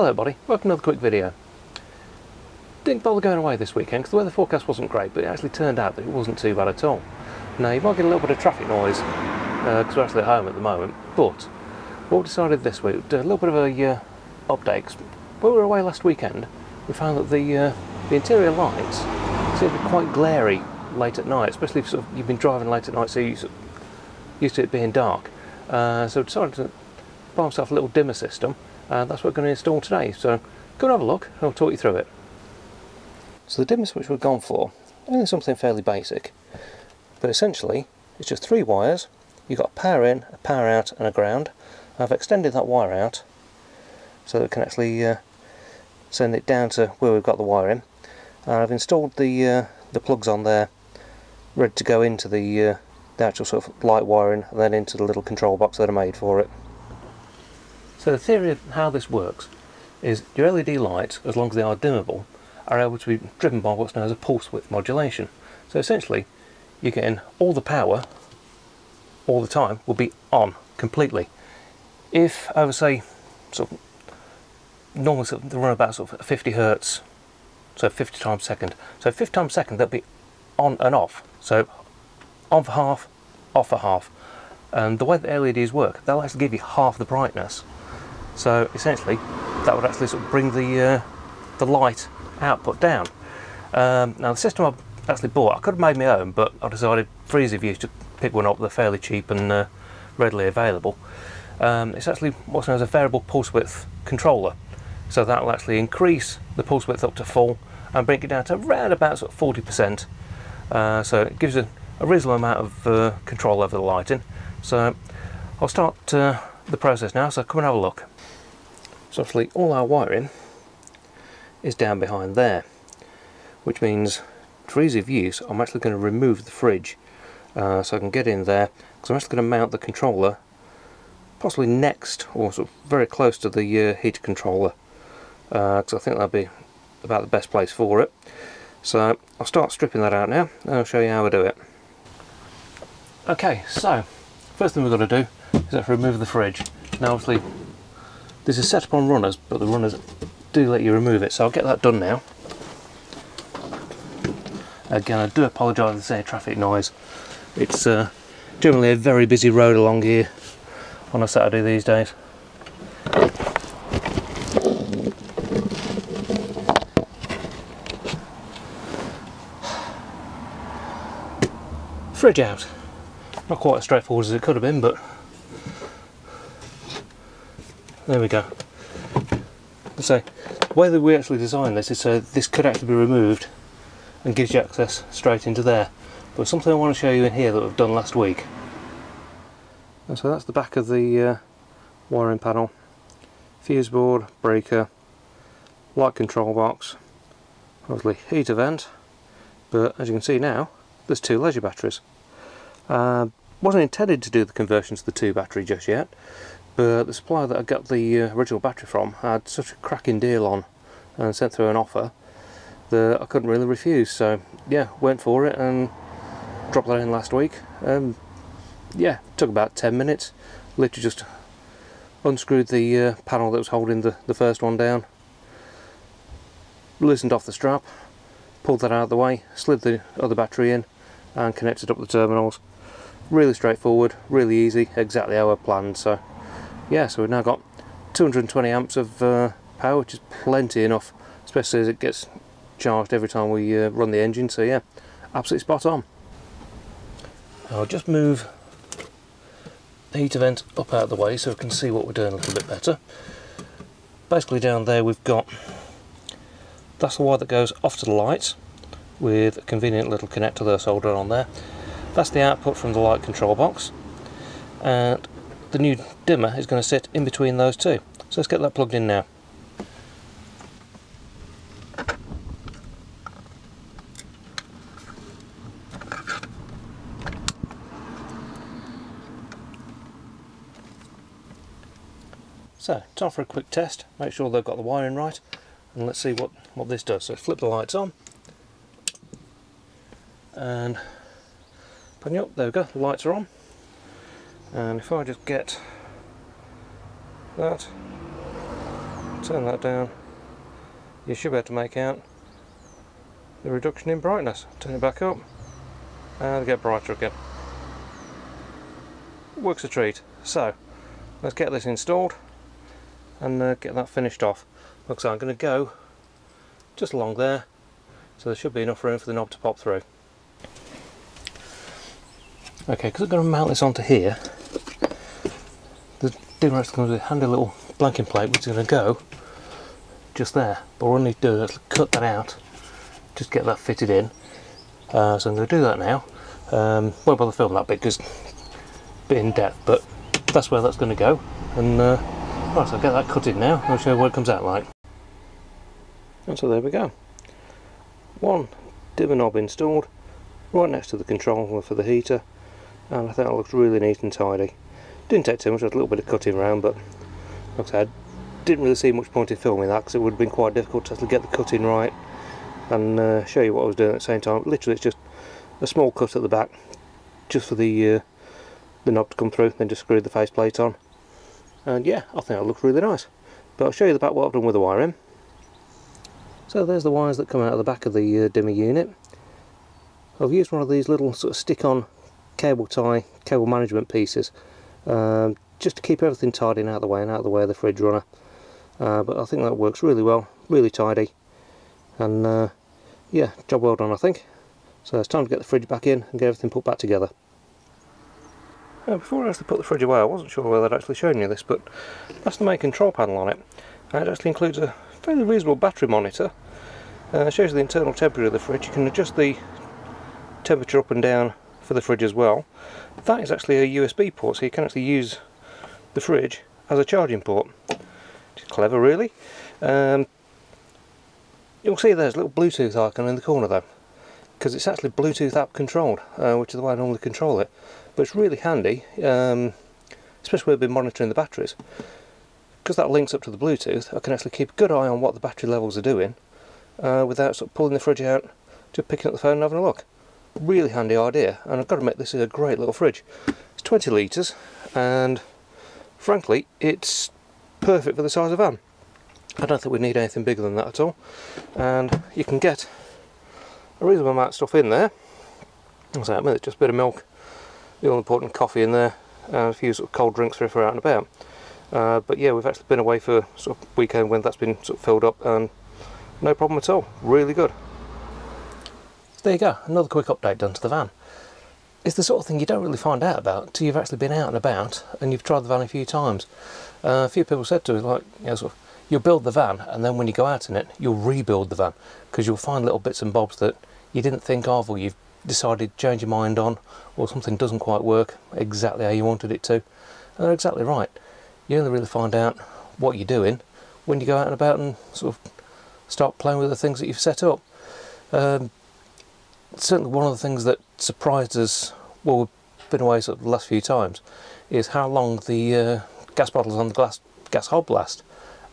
Hello everybody, welcome to another quick video. Didn't bother going away this weekend because the weather forecast wasn't great, but it actually turned out that it wasn't too bad at all. Now you might get a little bit of traffic noise because we're actually at home at the moment, but what we decided this week, a little bit of a update. When we were away last weekend, we found that the interior lights seem to be quite glary late at night, especially if you've been driving late at night, so you're used to it being dark. So we decided to buy myself a little dimmer system. That's what we're going to install today, so go and have a look and I'll talk you through it. So the dimmer switch we've gone for is something fairly basic, but essentially it's just 3 wires. You've got a power in, a power out and a ground. I've extended that wire out so that we can actually send it down to where we've got the wire in. I've installed the plugs on there ready to go into the actual sort of light wiring and then into the little control box that I made for it. So the theory of how this works is your LED lights, as long as they are dimmable, are able to be driven by what's known as a pulse width modulation. So essentially you're getting all the power all the time will be on completely. If over say sort of normally they run about sort of 50 Hertz, so 50 times second. So 50 times second they'll be on and off. So on for half, off for half. And the way that LEDs work, they'll actually give you half the brightness. So essentially that would actually sort of bring the light output down. Now the system I've actually bought, I could have made my own, but I decided for ease of use to pick one up. They're fairly cheap and readily available. It's actually what's known as a variable pulse width controller. So that will actually increase the pulse width up to full and bring it down to around about sort of 40%. So it gives a reasonable amount of control over the lighting. So I'll start the process now, so come and have a look. So obviously all our wiring is down behind there, which means for ease of use I'm actually going to remove the fridge so I can get in there, because I'm actually going to mount the controller possibly next or sort of very close to the heater controller, because I think that'll be about the best place for it. So I'll start stripping that out now and I'll show you how I do it. Okay, so first thing we've got to do is actually remove the fridge. Now obviously this is set up on runners, but the runners do let you remove it, so I'll get that done now. Again, I do apologise for say traffic noise. It's generally a very busy road along here on a Saturday these days. Fridge out. Not quite as straightforward as it could have been, but there we go. So the way that we actually designed this is so this could actually be removed and gives you access straight into there. But something I want to show you in here that we've done last week. And so that's the back of the wiring panel. Fuse board, breaker, light control box, obviously heater vent, but as you can see now there's 2 leisure batteries. Wasn't intended to do the conversion to the 2 battery just yet, but the supplier that I got the original battery from had such a cracking deal on and sent through an offer that I couldn't really refuse. So yeah, went for it and dropped that in last week. Yeah, took about 10 minutes. Literally just unscrewed the panel that was holding the first one down, loosened off the strap, pulled that out of the way, slid the other battery in and connected up the terminals. Really straightforward, really easy, exactly how I planned. So yeah, so we've now got 220 amps of power, which is plenty enough, especially as it gets charged every time we run the engine. So yeah, absolutely spot on. I'll just move the heater vent up out of the way so we can see what we're doing a little bit better. Basically down there we've got, that's the wire that goes off to the lights with a convenient little connector there soldered on there. That's the output from the light control box, and the new dimmer is going to sit in between those two. So let's get that plugged in now. So, time for a quick test. Make sure they've got the wiring right, and let's see what this does. So flip the lights on, and there we go, the lights are on. And if I just get that turn that down, you should be able to make out the reduction in brightness. Turn it back up and get brighter again. Works a treat. So let's get this installed and get that finished off. Looks like I'm going to go just along there, so there should be enough room for the knob to pop through. Okay, because I'm going to mount this onto here, the dimmer comes with a handy little blanking plate which is going to go just there. But what I need to do is cut that out, just get that fitted in. So I'm going to do that now. Won't bother filming that bit because it's a bit in depth, but that's where that's going to go. And right, so I'll get that cut in now. I'll show you what it comes out like. And so there we go. One dimmer knob installed right next to the controller for the heater, and I think that looks really neat and tidy. Didn't take too much, there was a little bit of cutting around, but like I said, didn't really see much point in filming that because it would have been quite difficult to actually get the cutting right and show you what I was doing at the same time. Literally it's just a small cut at the back just for the knob to come through, then just screwed the faceplate on, and yeah, I think that looks really nice. But I'll show you the back what I've done with the wiring. So there's the wires that come out of the back of the dimmer unit. I've used one of these little sort of stick-on cable management pieces just to keep everything tidy and out of the way and out of the way of the fridge runner. But I think that works really well, really tidy, and yeah, job well done I think. So it's time to get the fridge back in and get everything put back together. Before I actually put the fridge away, I wasn't sure whether I'd actually shown you this, but that's the main control panel on it. It actually includes a fairly reasonable battery monitor. Shows you the internal temperature of the fridge. You can adjust the temperature up and down for the fridge as well. That is actually a USB port, so you can actually use the fridge as a charging port. Which is clever really. You'll see there's a little Bluetooth icon in the corner though, because it's actually Bluetooth app controlled, which is the way I normally control it. But it's really handy, especially when I've been monitoring the batteries. Because that links up to the Bluetooth, I can actually keep a good eye on what the battery levels are doing without sort of pulling the fridge out, just picking up the phone and having a look. Really handy idea, and I've got to admit this is a great little fridge. It's 20 litres, and frankly it's perfect for the size of van. I don't think we need anything bigger than that at all, and you can get a reasonable amount of stuff in there. So I mean, it's just a bit of milk, the all important coffee in there, and a few sort of cold drinks for if we're out and about. But yeah, we've actually been away for sort of weekend when that's been sort of filled up, and no problem at all. Really good. So there you go, another quick update done to the van. It's the sort of thing you don't really find out about until you've actually been out and about and you've tried the van a few times. A few people said to me, like, you know, sort of, you'll build the van and then when you go out in it, you'll rebuild the van because you'll find little bits and bobs that you didn't think of, or you've decided to change your mind on, or something doesn't quite work exactly how you wanted it to. And they're exactly right. You only really find out what you're doing when you go out and about and sort of start playing with the things that you've set up. Certainly one of the things that surprised us, well, we've been away sort of the last few times, is how long the gas bottles on the gas hob last.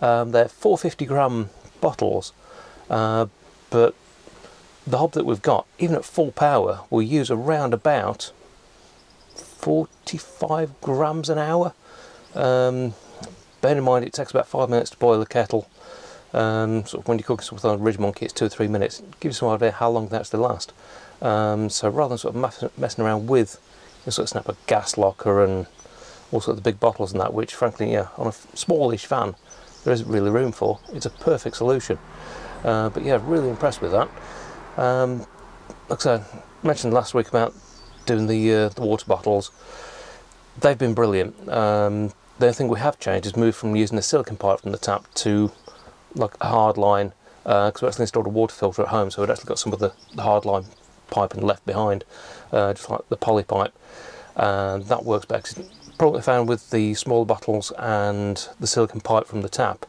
They're 450 gram bottles, but the hob that we've got, even at full power, will use around about 45 grams an hour. Bear in mind it takes about 5 minutes to boil the kettle. Sort of when you're cooking something on a Ridge Monkey, it's 2 or 3 minutes. It gives you some idea how long they actually last. So rather than sort of messing around with, you sort of snap a gas locker and all sorts of big bottles and that, which frankly, yeah, on a smallish van there isn't really room for, it's a perfect solution. But yeah, really impressed with that. Like I said, I mentioned last week about doing the water bottles. They've been brilliant. The only thing we have changed is moved from using a silicone pipe from the tap to like a hard line, because we actually installed a water filter at home, so we'd actually got some of the hard line piping left behind, just like the poly pipe, and that works better. The problem I found with the smaller bottles and the silicone pipe from the tap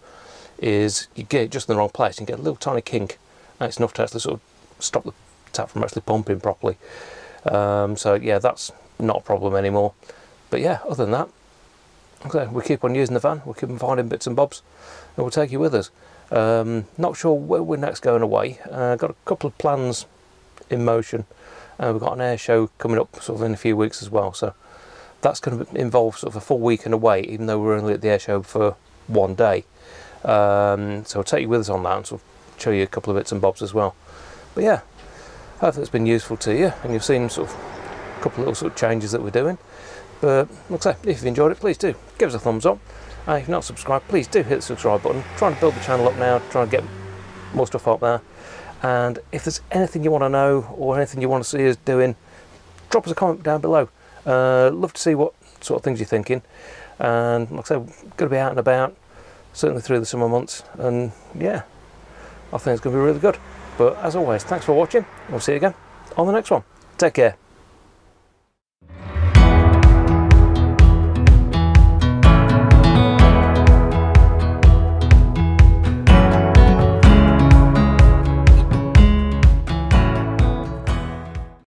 is you get it just in the wrong place, you get a little tiny kink, and it's enough to actually sort of stop the tap from actually pumping properly. So yeah, that's not a problem anymore. But yeah, other than that, okay, we keep on using the van, we'll keep on finding bits and bobs, and we'll take you with us. Not sure where we're next going away. Got a couple of plans in motion. We've got an air show coming up sort of in a few weeks as well, so that's going to involve sort of a full week and away, even though we're only at the air show for one day. So I'll take you with us on that and sort of show you a couple of bits and bobs as well. But yeah, hopefully it's been useful to you and you've seen sort of a couple of little sort of changes that we're doing. But like I say, if you've enjoyed it, please do give us a thumbs up. And if you're not subscribed, please do hit the subscribe button. Trying to build the channel up now, trying to get more stuff up there. And if there's anything you want to know or anything you want to see us doing, drop us a comment down below. Love to see what sort of things you're thinking. And like I say, going to be out and about, certainly through the summer months. And yeah, I think it's going to be really good. But as always, thanks for watching. We'll see you again on the next one. Take care.